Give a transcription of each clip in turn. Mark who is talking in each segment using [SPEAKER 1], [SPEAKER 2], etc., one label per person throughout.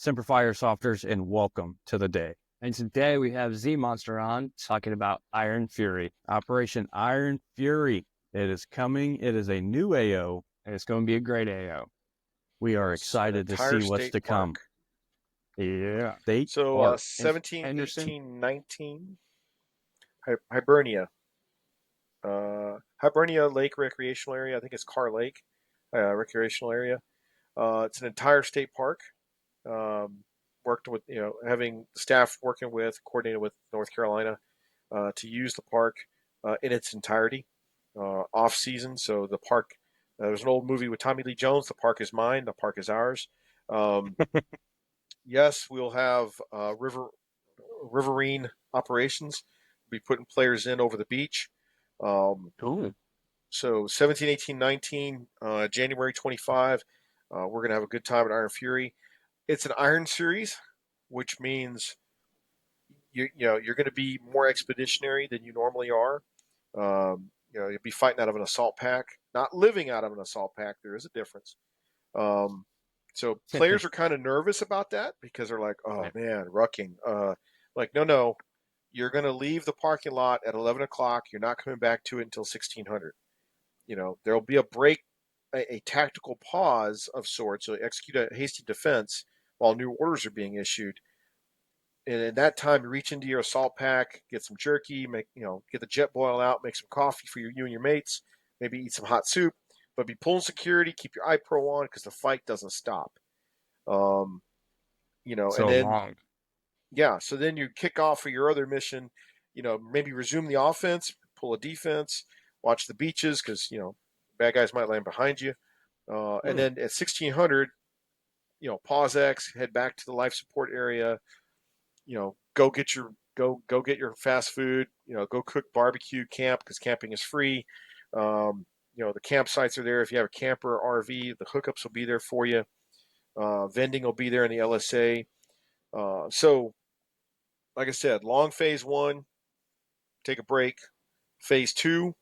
[SPEAKER 1] Semper Fire Softers, and welcome to the day. And today we have Zmonster on talking about Iron Fury, Operation Iron Fury. It is coming. It is a new AO, and it's going to be a great AO. We are excited to see what's to come. Yeah. State
[SPEAKER 2] So
[SPEAKER 1] Park.
[SPEAKER 2] 17,
[SPEAKER 1] Henderson.
[SPEAKER 2] 18, 19, Hibernia. Hibernia Lake Recreational Area. I think it's Carr Lake Recreational Area. It's an entire state park. Worked with, having staff working with, coordinated with North Carolina to use the park in its entirety off season. So the park, there's an old movie with Tommy Lee Jones. The park is mine. The park is ours. Yes, we'll have riverine operations. We'll be putting players in over the beach.
[SPEAKER 1] Cool.
[SPEAKER 2] So 17, 18, 19, January 25, we're going to have a good time at Iron Fury. It's an Iron Series, which means you're going to be more expeditionary than you normally are. You'll be fighting out of an assault pack, not living out of an assault pack. There is a difference. So players are kind of nervous about that because they're like, "Oh man, rucking." No, you're going to leave the parking lot at 11 o'clock. You're not coming back to it until 1600. There'll be a break, a tactical pause of sorts. So execute a hasty defense while new orders are being issued. And in that time, you reach into your assault pack, get some jerky, get the jet boil out, make some coffee for you and your mates, maybe eat some hot soup. But be pulling security, keep your eye pro on because the fight doesn't stop.
[SPEAKER 1] So
[SPEAKER 2] And then
[SPEAKER 1] long.
[SPEAKER 2] yeah, so then you kick off for your other mission. Maybe resume the offense, pull a defense, watch the beaches because bad guys might land behind you. And then at 1600, pause X, head back to the life support area. Go get your fast food. Go cook barbecue, camp because camping is free. The campsites are there. If you have a camper or RV, the hookups will be there for you. Vending will be there in the LSA. So, like I said, long phase one, take a break. Phase two,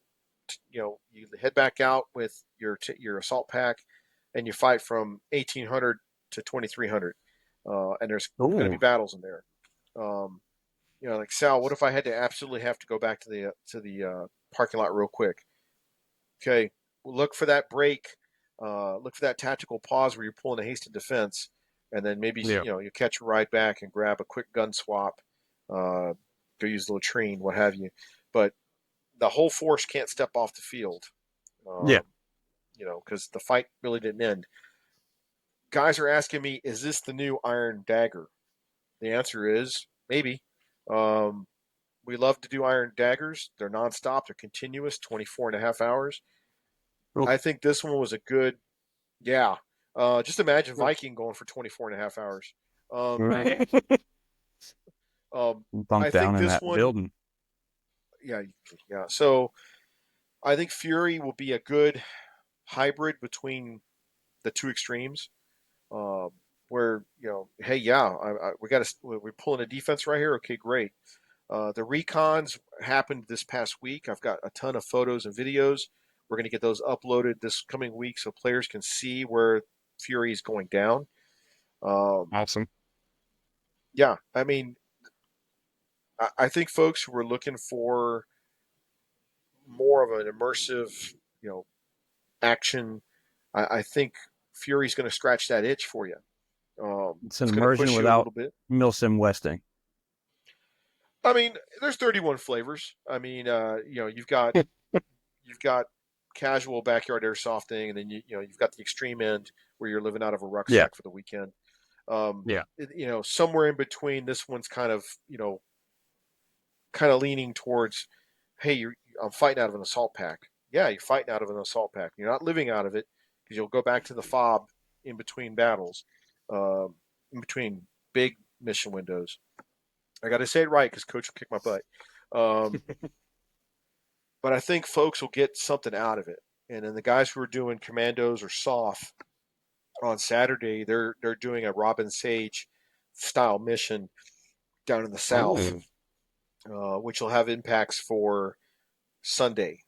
[SPEAKER 2] you head back out with your assault pack, and you fight from 1800 to 2300. And there's going to be battles in there. Like Sal, what if I had to absolutely have to go back to the parking lot real quick? Okay, look for that break. Look for that tactical pause where you're pulling a hasty defense, and then maybe you catch a ride back and grab a quick gun swap. Go use the latrine, what have you. But the whole force can't step off the field. Because the fight really didn't end. Guys are asking me, is this the new Iron Dagger? The answer is maybe. We love to do Iron Daggers. They're nonstop. They're continuous, 24 and a half hours.
[SPEAKER 1] Cool.
[SPEAKER 2] I think this one was a good, yeah. Just imagine Viking going for 24 and a half hours.
[SPEAKER 1] Bunk
[SPEAKER 2] I
[SPEAKER 1] down
[SPEAKER 2] think
[SPEAKER 1] in
[SPEAKER 2] this
[SPEAKER 1] that
[SPEAKER 2] one,
[SPEAKER 1] building.
[SPEAKER 2] yeah. So I think Fury will be a good hybrid between the two extremes. Where hey, yeah, we're pulling a defense right here. Okay, great. The recons happened this past week. I've got a ton of photos and videos. We're going to get those uploaded this coming week so players can see where Fury is going down.
[SPEAKER 1] Awesome.
[SPEAKER 2] Yeah, I mean, I think folks who are looking for more of an immersive, action, I think Fury's going to scratch that itch for you.
[SPEAKER 1] It's an
[SPEAKER 2] It's going to
[SPEAKER 1] immersion
[SPEAKER 2] push you a
[SPEAKER 1] without
[SPEAKER 2] little bit.
[SPEAKER 1] Milsim Westing.
[SPEAKER 2] I mean, there's 31 flavors. I mean, you've got casual backyard airsofting, and then you've got the extreme end where you're living out of a
[SPEAKER 1] Yeah.
[SPEAKER 2] rucksack for the weekend.
[SPEAKER 1] Yeah.
[SPEAKER 2] Somewhere in between, this one's kind of leaning towards, hey, I'm fighting out of an assault pack. Yeah, you're fighting out of an assault pack. You're not living out of it because you'll go back to the fob in between battles, in between big mission windows. I got to say it right because Coach will kick my butt. Um, but I think folks will get something out of it. And then the guys who are doing commandos or soft on Saturday, they're doing a Robin Sage style mission down in the south, which will have impacts for Sunday.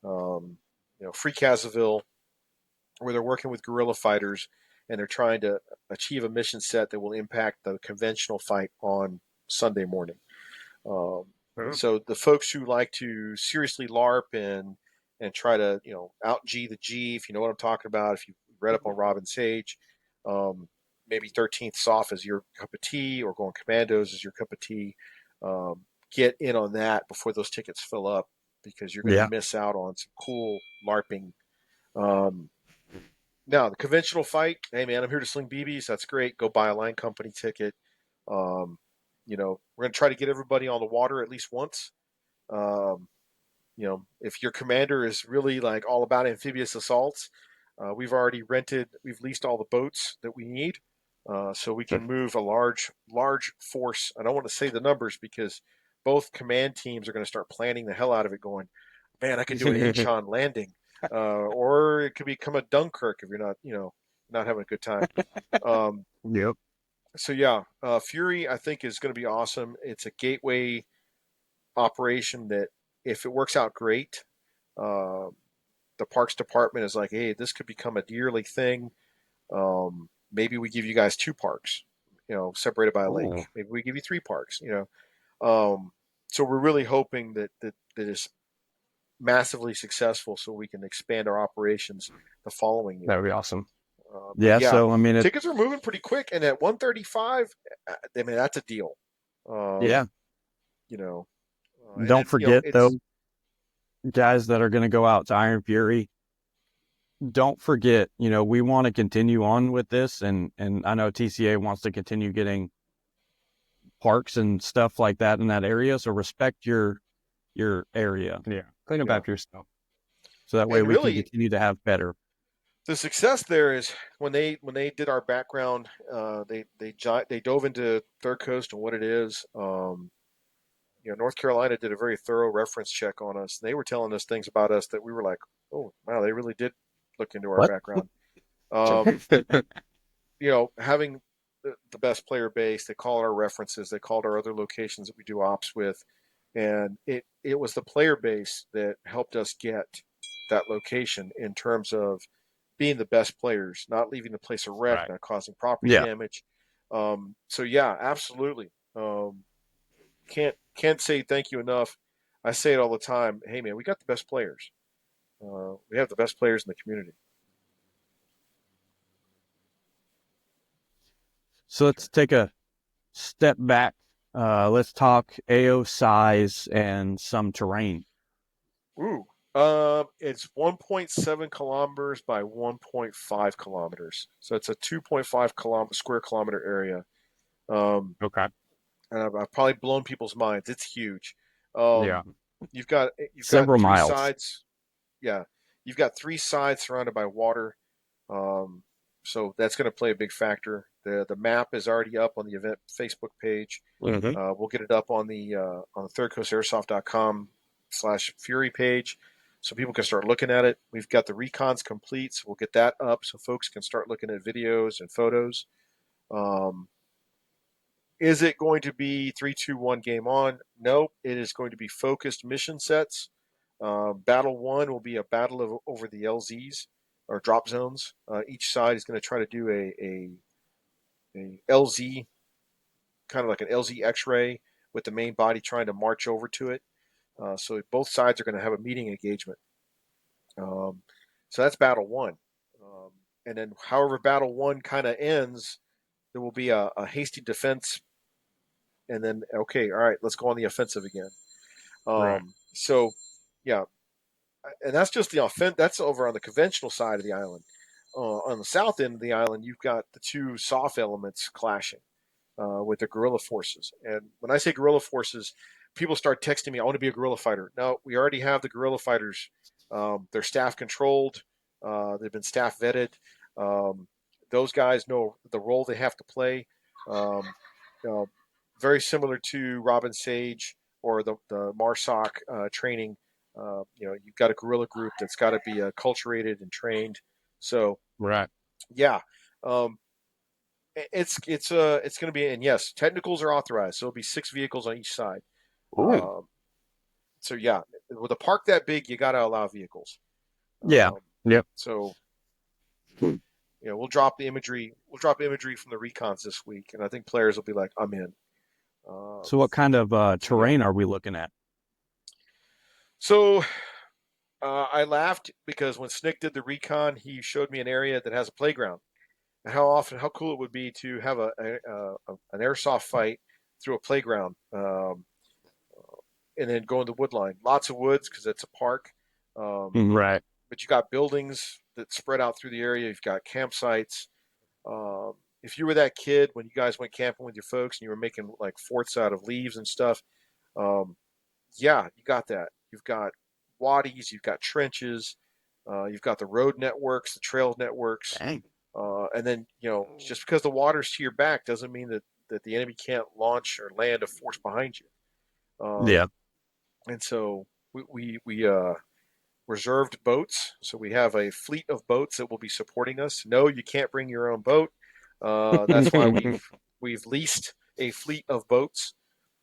[SPEAKER 2] Free Casaville, where they're working with guerrilla fighters and they're trying to achieve a mission set that will impact the conventional fight on Sunday morning. Um,
[SPEAKER 1] Mhm.
[SPEAKER 2] so the folks who like to seriously LARP and try to out G the G, if you know what I'm talking about, if you read up on Robin Sage, um, maybe 13th Soft is your cup of tea, or going Commandos is your cup of tea. Get in on that before those tickets fill up, because you're going to
[SPEAKER 1] Yeah.
[SPEAKER 2] miss out on some cool LARPing. Um, Now the conventional fight, hey man, I'm here to sling BBs. That's great. Go buy a line company ticket. Um, we're going to try to get everybody on the water at least once. Um, if your commander is really like all about amphibious assaults, we've leased all the boats that we need, so we can move a large force. I don't want to say the numbers, because both command teams are going to start planning the hell out of it, going, man, I could do an Incheon landing, or it could become a Dunkirk if you're not having a good time. Um,
[SPEAKER 1] Yep.
[SPEAKER 2] so yeah, Fury I think is going to be awesome. It's a gateway operation that, if it works out great, uh, the parks department is like, hey, this could become a yearly thing. Maybe we give you guys two parks, separated by a
[SPEAKER 1] Oh,
[SPEAKER 2] lake. Maybe we give you three parks. Um, so we're really hoping that is massively successful, so we can expand our operations the following
[SPEAKER 1] that
[SPEAKER 2] year.
[SPEAKER 1] would be awesome.
[SPEAKER 2] But
[SPEAKER 1] Yeah.
[SPEAKER 2] yeah,
[SPEAKER 1] So, I mean,
[SPEAKER 2] tickets are moving pretty quick, and at 135, I mean that's a deal.
[SPEAKER 1] yeah.
[SPEAKER 2] Um, you know, and
[SPEAKER 1] Don't
[SPEAKER 2] then
[SPEAKER 1] forget, though,
[SPEAKER 2] it's
[SPEAKER 1] guys that are going to go out to Iron Fury, don't forget, we want to continue on with this. And I know TCA wants to continue getting parks and stuff like that in that area. So respect your area. Yeah. Clean up
[SPEAKER 2] yeah,
[SPEAKER 1] after yourself. So that way
[SPEAKER 2] and
[SPEAKER 1] we can
[SPEAKER 2] really
[SPEAKER 1] continue to have better.
[SPEAKER 2] the success there is when they did our background, they dove into Third Coast and what it is. North Carolina did a very thorough reference check on us. They were telling us things about us that we were like, oh wow, they really did look into our
[SPEAKER 1] What?
[SPEAKER 2] background. Um, Having the best player base, they called our references, they called our other locations that we do ops with, and it was the player base that helped us get that location, in terms of being the best players, not leaving the place a wreck,
[SPEAKER 1] Right.
[SPEAKER 2] not causing property
[SPEAKER 1] Yeah.
[SPEAKER 2] damage. So yeah, absolutely. Can't say thank you enough. I say it all the time. Hey man, we got the best players. We have the best players in the community.
[SPEAKER 1] So let's take a step back. Let's talk AO size and some terrain.
[SPEAKER 2] Ooh. It's 1.7 kilometers by 1.5 kilometers. So it's a 2.5 square kilometer area. Um,
[SPEAKER 1] Okay.
[SPEAKER 2] and I've probably blown people's minds. It's huge.
[SPEAKER 1] Yeah.
[SPEAKER 2] Um, you've got
[SPEAKER 1] Several
[SPEAKER 2] three
[SPEAKER 1] miles.
[SPEAKER 2] sides. Yeah, you've got three sides surrounded by water. Um, so that's going to play a big factor. The map is already up on the event Facebook page.
[SPEAKER 1] Mm-hmm.
[SPEAKER 2] We'll get it up on the thirdcoastairsoft.com/Fury page, so people can start looking at it. We've got the recons complete, so we'll get that up so folks can start looking at videos and photos. Um, is it going to be 3-2-1 game on? No, it is going to be focused mission sets. Battle one will be a battle over the LZs, or drop zones. Each side is going to try to do a LZ, kind of like an LZ X-ray, with the main body trying to march over to it. So both sides are going to have a meeting engagement. Um, so that's battle one. Um, and then, however, battle one kind of ends, there will be a hasty defense, and then, okay, all right, let's go on the offensive again.
[SPEAKER 1] Right.
[SPEAKER 2] So, yeah, and that's just the offense. That's over on the conventional side of the island. On the south end of the island, you've got the two soft elements clashing with the guerrilla forces. And when I say guerrilla forces, people start texting me, I want to be a guerrilla fighter. No, we already have the guerrilla fighters. They're staff controlled, they've been staff vetted. Um, those guys know the role they have to play. Um, you know, Very similar to Robin Sage or the MARSOC training. You've got a guerrilla group that's got to be acculturated and trained. So,
[SPEAKER 1] Right.
[SPEAKER 2] yeah, um, it's going to be, and yes, technicals are authorized, so it'll be 6 vehicles on each side.
[SPEAKER 1] Ooh.
[SPEAKER 2] Um, so yeah, with a park that big, you got to allow vehicles.
[SPEAKER 1] Yeah.
[SPEAKER 2] Um,
[SPEAKER 1] Yep.
[SPEAKER 2] so we'll drop the imagery. We'll drop imagery from the recons this week, and I think players will be like, "I'm in."
[SPEAKER 1] So what kind of
[SPEAKER 2] So yeah.
[SPEAKER 1] terrain are we looking at?
[SPEAKER 2] So I laughed because when Snick did the recon, he showed me an area that has a playground. And how cool it would be to have an airsoft fight through a playground, and then go in the wood line. Lots of woods because it's a park. Um,
[SPEAKER 1] Right.
[SPEAKER 2] but you got buildings that spread out through the area. You've got campsites. Um, if you were that kid when you guys went camping with your folks and you were making like forts out of leaves and stuff, um, yeah, you got that. You've got wadis, you've got trenches, you've got the road networks, the trail networks,
[SPEAKER 1] Dang.
[SPEAKER 2] and then just because the water's to your back doesn't mean that the enemy can't launch or land a force behind you.
[SPEAKER 1] Yeah.
[SPEAKER 2] And so we reserved boats. So we have a fleet of boats that will be supporting us. No, you can't bring your own boat. That's why we've leased a fleet of boats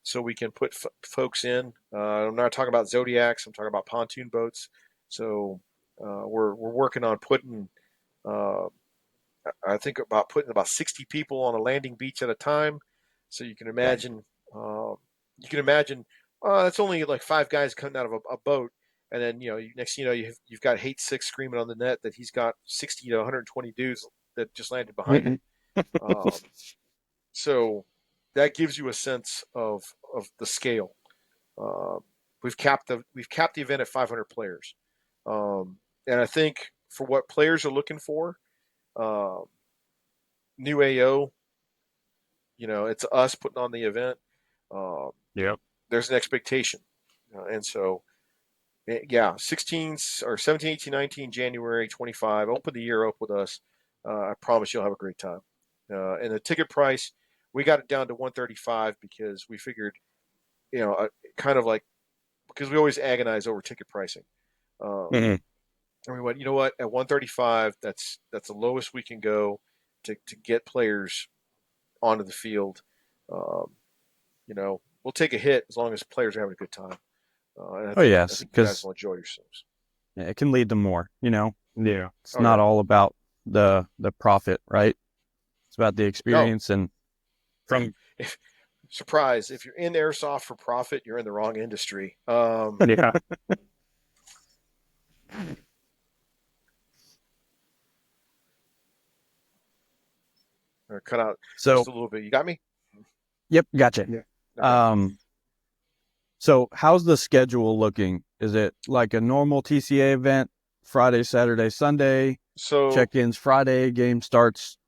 [SPEAKER 2] so we can put folks in. I'm not talking about Zodiacs. I'm talking about pontoon boats. So we're working on putting. Uh, I think about putting about 60 people on a landing beach at a time. So you can
[SPEAKER 1] Dang.
[SPEAKER 2] imagine. You can imagine. That's only like five guys coming out of a boat, and then next thing you know you've got Hate Six screaming on the net that he's got 60 to 120 dudes that just landed behind him. Um, so that gives you a sense of the scale. Uh, we've capped the event at 500 players, and I think for what players are looking for, uh, new AO, it's us putting on the event. Um,
[SPEAKER 1] Yep.
[SPEAKER 2] there's an expectation, and so yeah, 16 or 17, 18, 19, January 25. Open the year up with us. I promise you'll have a great time. And the ticket price, we got it down to 135 because we figured, kind of like because we always agonize over ticket pricing.
[SPEAKER 1] Mhm.
[SPEAKER 2] And we went, you know what, at 135, that's the lowest we can go to get players onto the field. Um, we'll take a hit as long as players are having a good time. And I
[SPEAKER 1] Oh
[SPEAKER 2] think I
[SPEAKER 1] yes,
[SPEAKER 2] think you guys
[SPEAKER 1] because
[SPEAKER 2] will enjoy yourselves.
[SPEAKER 1] it can lead to more. Yeah. It's
[SPEAKER 2] Oh
[SPEAKER 1] not
[SPEAKER 2] yeah.
[SPEAKER 1] all about the profit, right? It's about the
[SPEAKER 2] No.
[SPEAKER 1] experience and from
[SPEAKER 2] If surprise, if you're in airsoft for profit, you're in the wrong industry.
[SPEAKER 1] yeah.
[SPEAKER 2] Cut out just
[SPEAKER 1] So
[SPEAKER 2] a little bit. You got me?
[SPEAKER 1] yep, gotcha.
[SPEAKER 2] Yeah. Okay.
[SPEAKER 1] Um, so how's the schedule looking? Is it like a normal TCA event? Friday, Saturday, Sunday,
[SPEAKER 2] So
[SPEAKER 1] check-ins Friday, game starts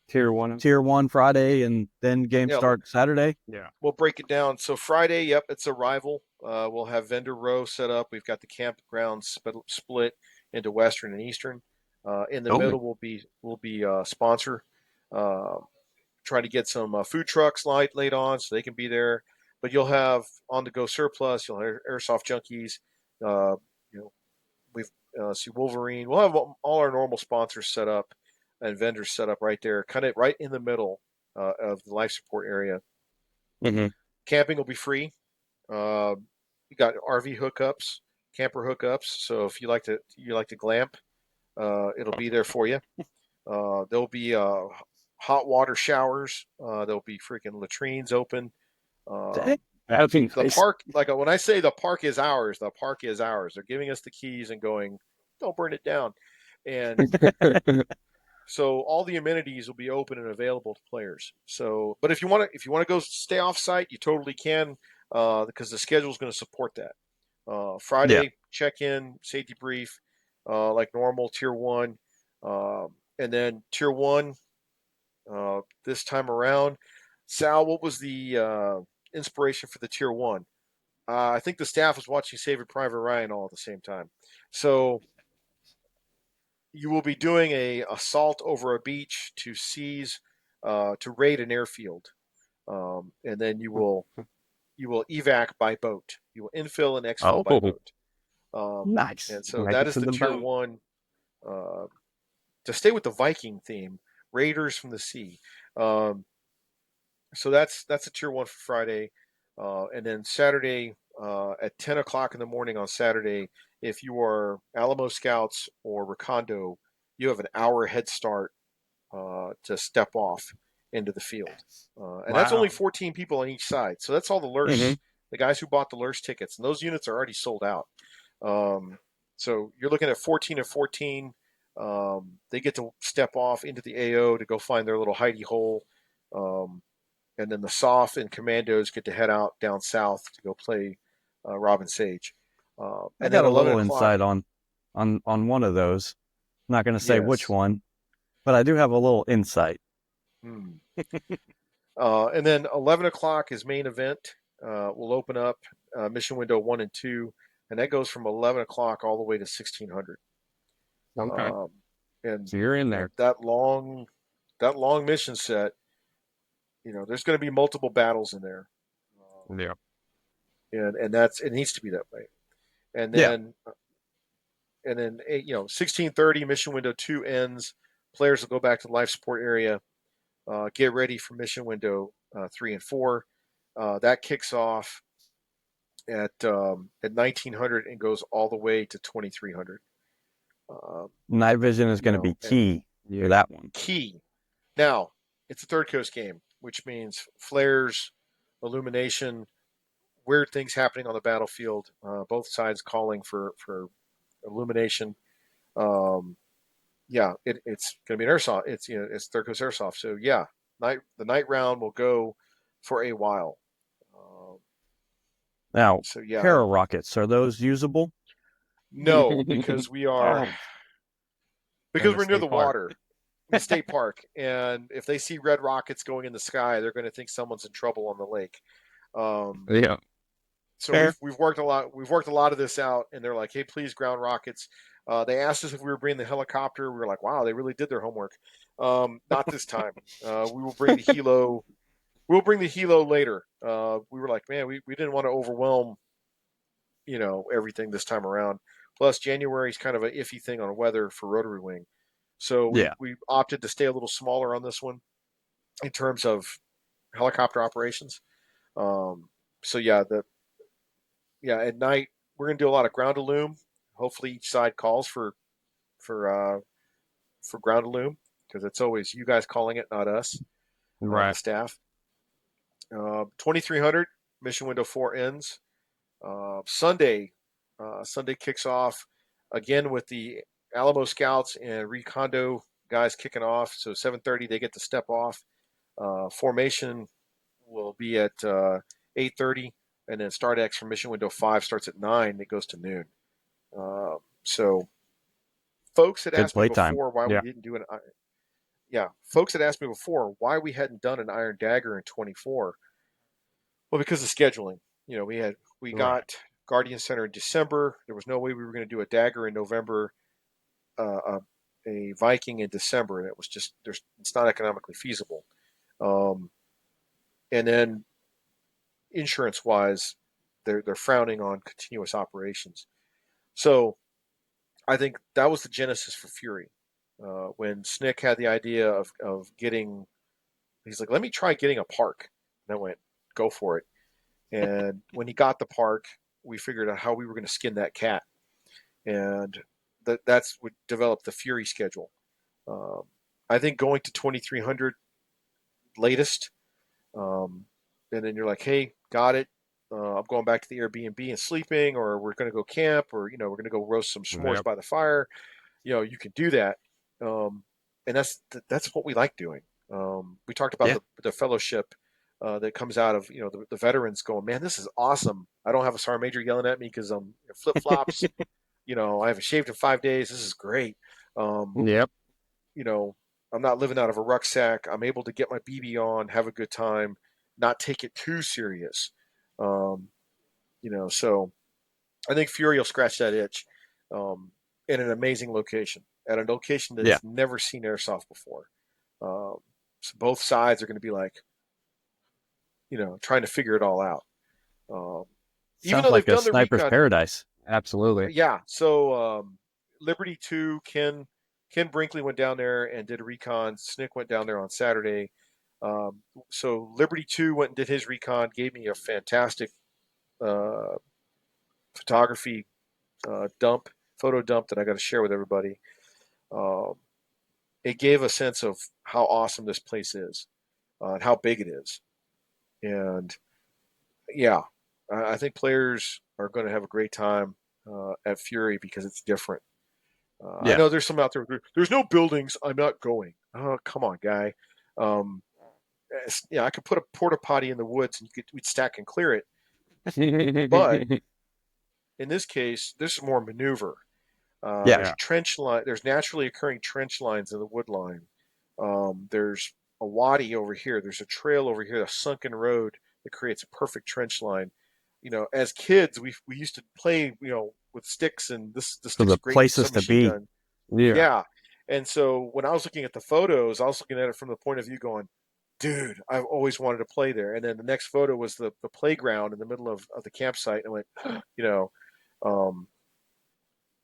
[SPEAKER 1] tier 1 Friday, and then game
[SPEAKER 2] yeah,
[SPEAKER 1] start Saturday? Yeah.
[SPEAKER 2] we'll break it down. So Friday, yep, it's arrival. We'll have vendor row set up. We've got the campground split into Western and Eastern. In the
[SPEAKER 1] Oh,
[SPEAKER 2] middle will be sponsor. Uh, try to get some food trucks laid on so they can be there. But you'll have on the go surplus. You'll have airsoft junkies. Uh, you know, we've see Wolverine. We'll have all our normal sponsors set up and vendors set up right there, kind of right in the middle of the life support area.
[SPEAKER 1] hmm
[SPEAKER 2] Camping will be free. Uh, you got RV hookups, camper hookups. So if you like to glamp, it'll be there for you. There'll be hot water showers. There'll be freaking latrines open.
[SPEAKER 1] Dang,
[SPEAKER 2] Um,
[SPEAKER 1] that'd be
[SPEAKER 2] the
[SPEAKER 1] nice.
[SPEAKER 2] park, like when I say the park is ours, the park is ours. They're giving us the keys and going, don't burn it down. And so all the amenities will be open and available to players. So, but if you want to go stay off site, you totally can, because the schedule is going to support that.
[SPEAKER 1] Yeah.
[SPEAKER 2] Friday check in, safety brief, like normal tier one, and then tier one this time around. Sal, what was the inspiration for the tier one? I think the staff was watching Saving Private Ryan all at the same time. So you will be doing a assault over a beach to seize, to raid an airfield, and then you will evac by boat. You will infill and exfil by
[SPEAKER 1] Oh,
[SPEAKER 2] boat. Um,
[SPEAKER 1] nice.
[SPEAKER 2] and so
[SPEAKER 1] Make
[SPEAKER 2] that
[SPEAKER 1] it
[SPEAKER 2] is
[SPEAKER 1] to
[SPEAKER 2] the
[SPEAKER 1] the
[SPEAKER 2] tier
[SPEAKER 1] boat.
[SPEAKER 2] one. Uh, to stay with the Viking theme, Raiders from the Sea. Um, so that's a tier one for Friday, and then Saturday at 10 o'clock in the morning on Saturday. If you are Alamo Scouts or Recondo, you have an hour head start to step off into the field. And that's only
[SPEAKER 1] Wow.
[SPEAKER 2] 14 people on each side. So that's all
[SPEAKER 1] Hmm.
[SPEAKER 2] the guys who bought the Lurse tickets, and those units are already sold out. Um, so you're looking at 14 and 14. They get to step off into the AO to go find their little hidey hole. Um, and then the Soft and Commandos get to head out down south to go play Robin Sage.
[SPEAKER 1] I
[SPEAKER 2] And then
[SPEAKER 1] got a
[SPEAKER 2] 11
[SPEAKER 1] little
[SPEAKER 2] o'clock,
[SPEAKER 1] insight on one of those. I'm not going to say which
[SPEAKER 2] yes.
[SPEAKER 1] one, but I do have a little insight.
[SPEAKER 2] Hmm. And then 11 o'clock is main event. We'll open up mission window 1 and 2, and that goes from 11 o'clock all the way to 1600.
[SPEAKER 1] Okay.
[SPEAKER 2] Um, and
[SPEAKER 1] So you're in
[SPEAKER 2] you know
[SPEAKER 1] there.
[SPEAKER 2] that long mission set. There's going to be multiple battles in there,
[SPEAKER 1] Yeah.
[SPEAKER 2] and it needs to be that way. And
[SPEAKER 1] Yeah.
[SPEAKER 2] then 1630 mission window 2 ends. Players will go back to the life support area. Get ready for mission window 3 and 4. That kicks off at 1900 and goes all the way to 2300. Um,
[SPEAKER 1] Night vision is going to be
[SPEAKER 2] and
[SPEAKER 1] key for that one.
[SPEAKER 2] key. Now, it's a third coast game, which means flares, illumination, weird things happening on the battlefield. Both sides calling for illumination. Um, yeah, it's going to be an airsoft. It's third coast airsoft. So yeah, the night round will go for a while. Um,
[SPEAKER 1] Now,
[SPEAKER 2] so yeah,
[SPEAKER 1] para rockets, are those usable?
[SPEAKER 2] no, because
[SPEAKER 1] Oh, they're in the
[SPEAKER 2] we're near the
[SPEAKER 1] state park.
[SPEAKER 2] water, the state park, and if they see red rockets going in the sky, they're going to think someone's in trouble on the lake. Um,
[SPEAKER 1] Yeah.
[SPEAKER 2] so
[SPEAKER 1] Fair.
[SPEAKER 2] we've worked a lot. We've worked a lot of this out, and they're like, "Hey, please ground rockets." They asked us if we were bringing the helicopter. We were like, "Wow, they really did their homework." Not this time. We will bring the helo. We'll bring the helo later. We were like, man, we didn't want to overwhelm everything this time around. Plus, January is kind of an iffy thing on weather for rotary wing, so
[SPEAKER 1] Yeah.
[SPEAKER 2] we opted to stay a little smaller on this one in terms of helicopter operations. Um, so at night we're gonna do a lot of ground illume. Hopefully, each side calls for uh, for ground illume because it's always you guys calling it, not us, the
[SPEAKER 1] Right.
[SPEAKER 2] staff. 2300 mission window 4 ends. Sunday kicks off again with the Alamo Scouts and Recondo guys kicking off. So 7:30 they get to step off. Formation will be at 8:30, and then start X for mission window 5 starts at 9. It goes to noon. So folks had
[SPEAKER 1] Good
[SPEAKER 2] asked me
[SPEAKER 1] playtime.
[SPEAKER 2] before why we
[SPEAKER 1] Yeah.
[SPEAKER 2] didn't do an yeah folks had asked me before why we hadn't done an Iron Dagger in 24. Well, because of scheduling. We
[SPEAKER 1] Right.
[SPEAKER 2] got Guardian Center in December. There was no way we were going to do a Dagger in November, a Viking in December, and it's not economically feasible. Um, and then insurance wise, they're frowning on continuous operations. So I think that was the genesis for Fury. When Snick had the idea of getting, he's like, let me try getting a park. And I went, go for it. And when he got the park, we figured out how we were going to skin that cat, and that's what developed the Fury schedule. Um, I think going to 2300 latest, um, and then you're like, hey, got it. I'm going back to the Airbnb and sleeping, or we're going to go camp, or we're going to go roast some s'mores
[SPEAKER 1] Yep.
[SPEAKER 2] by the fire. You can do that, um, and that's what we like doing. We talked about
[SPEAKER 1] Yeah.
[SPEAKER 2] the fellowship that comes out of the veterans going, man, this is awesome. I don't have a sergeant major yelling at me because I'm flip flops. I haven't shaved in 5 days. This is great. Um,
[SPEAKER 1] Yep.
[SPEAKER 2] you know, I'm not living out of a rucksack. I'm able to get my BB on, have a good time, not take it too serious. Um, so I think Fury will scratch that itch in an amazing location, at a location
[SPEAKER 1] Yeah.
[SPEAKER 2] that's never seen airsoft before. Um, so both sides are going to be like, trying to figure it all out. Um, Even
[SPEAKER 1] Sounds
[SPEAKER 2] though they've
[SPEAKER 1] like a
[SPEAKER 2] done the
[SPEAKER 1] sniper's
[SPEAKER 2] recon,
[SPEAKER 1] paradise. Absolutely.
[SPEAKER 2] yeah. So Liberty 2, Ken Brinkley went down there and did a recon. Snick went down there on Saturday. So Liberty 2 went and did his recon, gave me a fantastic uh, photography photo dump that I got to share with everybody. it gave a sense of how awesome this place is and how big it is. And yeah, I think players are going to have a great time at Fury because it's different. I
[SPEAKER 1] Yeah.
[SPEAKER 2] know there's some out there. There's no buildings. I'm not going. Oh, come on, guy. Um, I could put a porta potty in the woods and we'd stack and clear it. But in this case, this is more maneuver.
[SPEAKER 1] Yeah.
[SPEAKER 2] There's trench line. There's naturally occurring trench lines in the wood line. There's a wadi over here. There's a trail over here, a sunken road that creates a perfect trench line. As kids, we used to play, with sticks, and the
[SPEAKER 1] So
[SPEAKER 2] stick's
[SPEAKER 1] the
[SPEAKER 2] a great
[SPEAKER 1] places to
[SPEAKER 2] submachine
[SPEAKER 1] be.
[SPEAKER 2] gun.
[SPEAKER 1] Yeah.
[SPEAKER 2] Yeah. And so when I was looking at the photos, I was looking at it from the point of view going, dude, I've always wanted to play there. And then the next photo was the playground in the middle of the campsite. And I went, you know, um,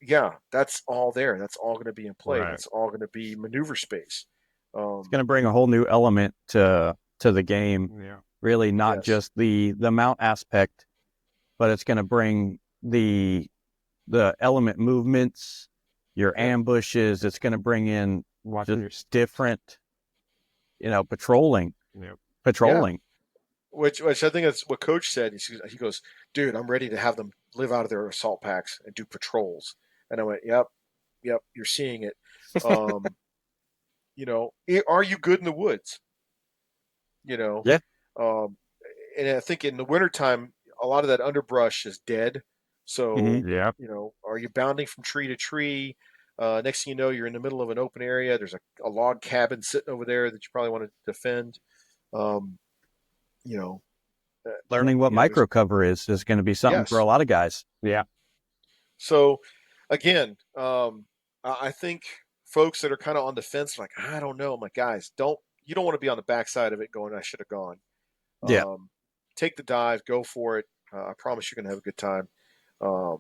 [SPEAKER 2] yeah, that's all there. That's all going to be in play.
[SPEAKER 1] Right.
[SPEAKER 2] That's all going to be maneuver space.
[SPEAKER 1] It's going to bring a whole new element to the game. Yeah. Really, not
[SPEAKER 2] Yes.
[SPEAKER 1] just the mount aspect, but it's going to bring the element movements, your
[SPEAKER 2] Yeah.
[SPEAKER 1] ambushes. It's going to bring in just different, patrolling. Yeah.
[SPEAKER 2] Yeah.
[SPEAKER 1] Patrolling.
[SPEAKER 2] Which I think that's what Coach said. He goes, dude, I'm ready to have them live out of their assault packs and do patrols. And I went, yep, you're seeing it. Um, are you good in the woods? You know,
[SPEAKER 1] Yeah.
[SPEAKER 2] um, and I think in the wintertime, a lot of that underbrush is dead. So,
[SPEAKER 1] Mm-hmm. Yeah.
[SPEAKER 2] are you bounding from tree to tree? Next thing you know, you're in the middle of an open area. There's a log cabin sitting over there that you probably want to defend. Um, you know, uh,
[SPEAKER 1] Learning what
[SPEAKER 2] there's
[SPEAKER 1] micro cover is going to be something for a
[SPEAKER 2] yes.
[SPEAKER 1] lot of guys. Yeah.
[SPEAKER 2] So again, I think folks that are kind of on the fence, like I don't know, I'm like guys, you don't want to be on the backside of it going, I should have gone.
[SPEAKER 1] Yeah.
[SPEAKER 2] Take the dive, go for it. I promise you're going to have a good time. Um,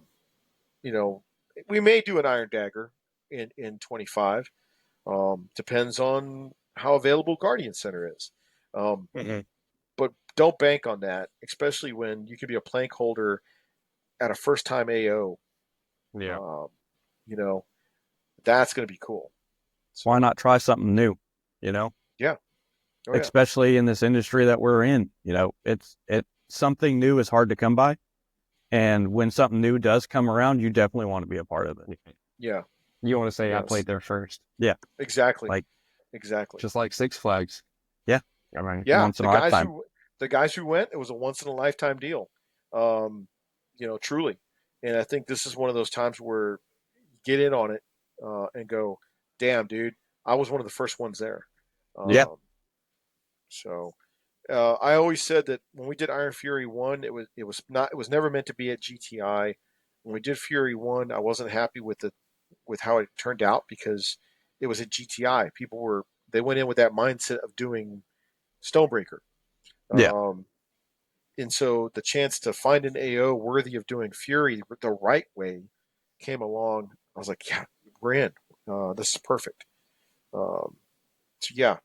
[SPEAKER 2] you know, we may do an Iron Dagger in 25. Depends on how available Guardian Center is. Um,
[SPEAKER 1] Mm-hmm.
[SPEAKER 2] but don't bank on that, especially when you could be a plank holder at a first time AO.
[SPEAKER 1] Yeah.
[SPEAKER 2] Um, you know, that's going to be cool.
[SPEAKER 1] Why
[SPEAKER 2] So
[SPEAKER 1] not try something new? You know,
[SPEAKER 2] yeah, oh yeah,
[SPEAKER 1] especially in this industry that we're in. It's something new is hard to come by, and when something new does come around, you definitely want to be a part of it.
[SPEAKER 2] yeah,
[SPEAKER 1] You want to say I
[SPEAKER 2] yes,
[SPEAKER 1] played there first? Yeah,
[SPEAKER 2] exactly,
[SPEAKER 1] like
[SPEAKER 2] exactly.
[SPEAKER 1] just like Six Flags. Yeah, I mean
[SPEAKER 2] Yeah,
[SPEAKER 1] once in a lifetime.
[SPEAKER 2] the guys who went, it was a once in a lifetime deal. Um, truly, and I think this is one of those times where you get in on it and go, damn, dude, I was one of the first ones there.
[SPEAKER 1] Yeah.
[SPEAKER 2] Um, so I always said that when we did Iron Fury 1, it was never meant to be at GTI. When we did Fury 1, I wasn't happy with how it turned out because it was at GTI. They went in with that mindset of doing Stonebreaker.
[SPEAKER 1] Yeah.
[SPEAKER 2] Um, and so the chance to find an AO worthy of doing Fury the right way came along. I was like, yeah, we're in. This is perfect. Um, so yeah,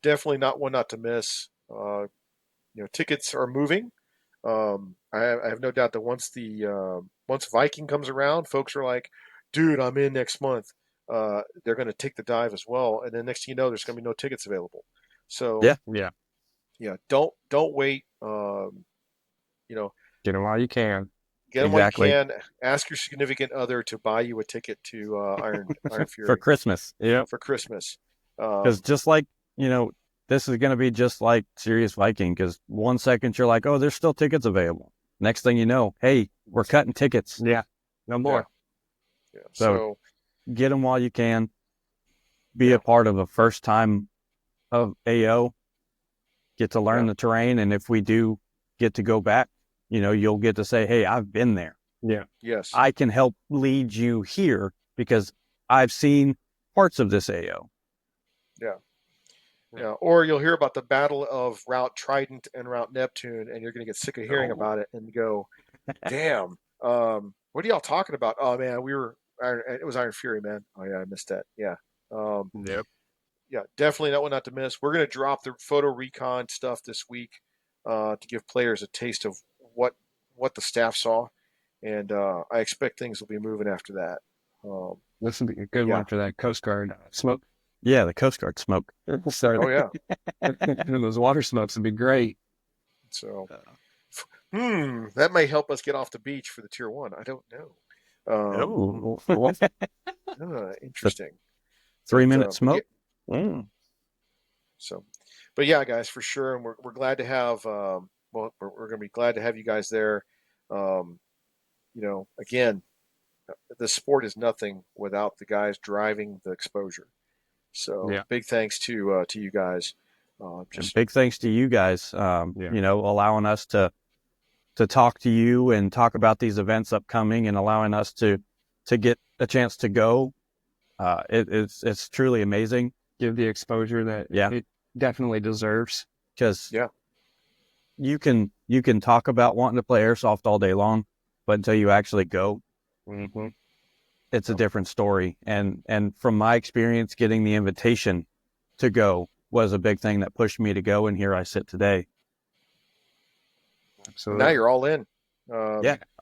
[SPEAKER 2] definitely not one not to miss. Tickets are moving. I have no doubt that once Viking comes around, folks are like, "Dude, I'm in next month." They're going to take the dive as well, and then next thing you know, there's going to be no tickets available. So
[SPEAKER 1] Yeah. Yeah.
[SPEAKER 2] yeah, don't wait. You know,
[SPEAKER 1] Get them while you can.
[SPEAKER 2] get them while you
[SPEAKER 1] Exactly.
[SPEAKER 2] can. Ask your significant other to buy you a ticket to Iron
[SPEAKER 1] For
[SPEAKER 2] Fury
[SPEAKER 1] Christmas. Yeah.
[SPEAKER 2] for Christmas.
[SPEAKER 1] Because
[SPEAKER 2] Um,
[SPEAKER 1] just like, this is going to be just like Serious Viking. Because 1 second you're like, oh, there's still tickets available. Next thing you know, hey, we're cutting tickets. Yeah. No
[SPEAKER 2] yeah,
[SPEAKER 1] more.
[SPEAKER 2] yeah.
[SPEAKER 1] So
[SPEAKER 2] So
[SPEAKER 1] get them while you can. Be a
[SPEAKER 2] yeah,
[SPEAKER 1] part of a first time of AO. Get to learn
[SPEAKER 2] yeah,
[SPEAKER 1] the terrain. And if we do get to go back, you'll get to say, hey, I've been there. Yeah.
[SPEAKER 2] yes.
[SPEAKER 1] I can help lead you here because I've seen parts of this AO.
[SPEAKER 2] Yeah. Yeah, or you'll hear about the battle of Route Trident and Route Neptune, and you're going to get sick of hearing
[SPEAKER 1] Oh.
[SPEAKER 2] about it and go, "Damn, what are y'all talking about?" Oh man, it was Iron Fury, man. Oh yeah, I missed that. Yeah, um,
[SPEAKER 1] Yep.
[SPEAKER 2] yeah, definitely that one not to miss. We're going to drop the photo recon stuff this week to give players a taste of what what the staff saw, and I expect things will be moving after that. Um,
[SPEAKER 1] This would be a good
[SPEAKER 2] yeah,
[SPEAKER 1] one for that Coast Guard smoke. Yeah, the Coast Guard smoke.
[SPEAKER 2] Oh yeah.
[SPEAKER 1] Those water smokes would be great.
[SPEAKER 2] So, that may help us get off the beach for the tier 1. I don't know.
[SPEAKER 1] Oh, the
[SPEAKER 2] Interesting. But
[SPEAKER 1] 3-minute
[SPEAKER 2] but yeah.
[SPEAKER 1] smoke. Mm.
[SPEAKER 2] So, but yeah, guys, for sure, and we're glad to have. Well, we're going to be glad to have you guys there. Um, again, the sport is nothing without the guys driving the exposure. So,
[SPEAKER 1] Yeah.
[SPEAKER 2] big thanks to you guys.
[SPEAKER 1] And
[SPEAKER 2] Just
[SPEAKER 1] big thanks to you guys, allowing us to talk to you and talk about these events upcoming and allowing us to get a chance to go. It's truly amazing. Give the exposure that it definitely deserves. Because you can talk about wanting to play airsoft all day long, but until you actually go, it's a different story. And from my experience, getting the invitation to go was a big thing that pushed me to go, and here I sit today.
[SPEAKER 2] Absolutely. Now you're all in.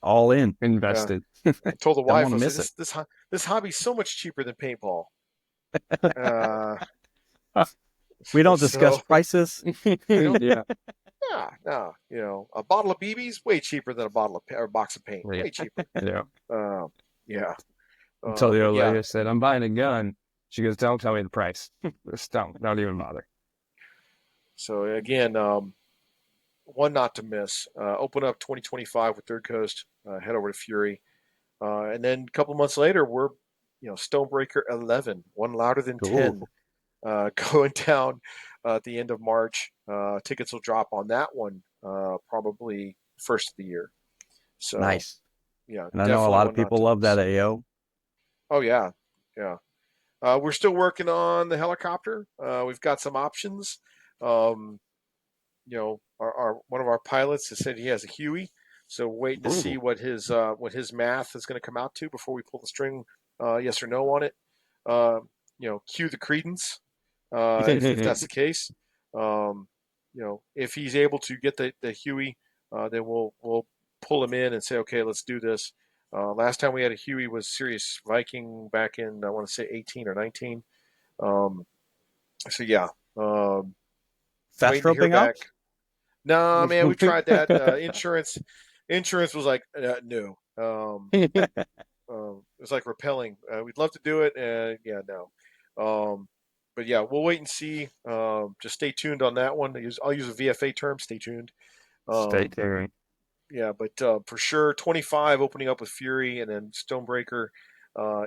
[SPEAKER 1] All in, invested.
[SPEAKER 2] I told the
[SPEAKER 1] Don't
[SPEAKER 2] wife,
[SPEAKER 1] want
[SPEAKER 2] I
[SPEAKER 1] to
[SPEAKER 2] said,
[SPEAKER 1] miss it.
[SPEAKER 2] this hobby's so much cheaper than paintball.
[SPEAKER 1] We don't discuss prices.
[SPEAKER 2] Yeah, no. A bottle of BBs way cheaper than a box of paint. Way cheaper. Yeah.
[SPEAKER 1] Until the old lady said, "I'm buying a gun." She goes, "Don't tell me the price. Just don't even bother."
[SPEAKER 2] So again, one not to miss. Open up 2025 with Third Coast. Head over to Fury, and then a couple months later, we're Stonebreaker 11, one louder than 10, going down at the end of March. Tickets will drop on that one probably first of the year. So
[SPEAKER 1] nice.
[SPEAKER 2] Yeah,
[SPEAKER 1] and I know a lot of people love that AO.
[SPEAKER 2] Oh yeah. We're still working on the helicopter. We've got some options. Our one of our pilots has said he has a Huey, so waiting to see what his math is going to come out to before we pull the string, yes or no on it. Cue the credence if that's the case. If he's able to get the Huey, then we'll pull him in and say, okay, let's do this. Last time we had a Huey was Sirius Viking back in, I want to say 18 or 19. So yeah,
[SPEAKER 1] fast roping up.
[SPEAKER 2] No, man, we tried that. Insurance was like, no. It was like repelling. We'd love to do it, and yeah, no. But yeah, we'll wait and see. Just stay tuned on that one. I'll use a VFA term. Stay tuned.
[SPEAKER 1] Stay tuned.
[SPEAKER 2] Yeah, but for sure, 25 opening up with Fury, and then Stonebreaker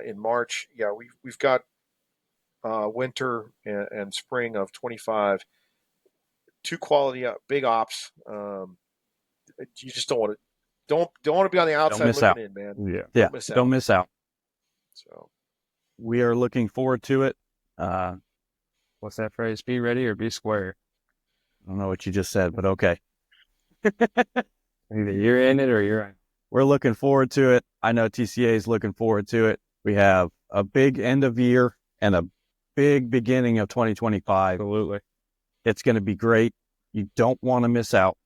[SPEAKER 2] in March. Yeah, we've got winter and spring of 25. Two quality big ops. You just don't want to don't want to be on the outside looking in, man.
[SPEAKER 1] Yeah, don't miss out.
[SPEAKER 2] So
[SPEAKER 1] we are looking forward to it. What's that phrase? Be ready or be square. I don't know what you just said, but okay. Either you're in it or you're in. We're looking forward to it. I know TCA is looking forward to it. We have a big end of year and a big beginning of 2025. Absolutely. It's going to be great. You don't want to miss out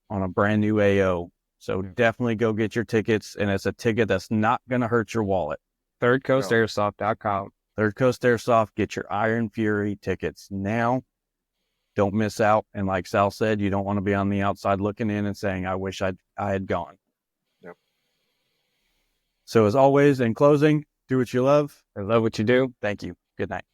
[SPEAKER 1] on a brand new AO. So definitely go get your tickets. And it's a ticket that's not going to hurt your wallet. ThirdCoastAirsoft.com. Third Coast Airsoft. Get your Iron Fury tickets now. Don't miss out. And like Sal said, you don't want to be on the outside looking in and saying, I wish I had gone.
[SPEAKER 2] Yep.
[SPEAKER 1] So as always, in closing, do what you love and love what you do. Thank you. Good night.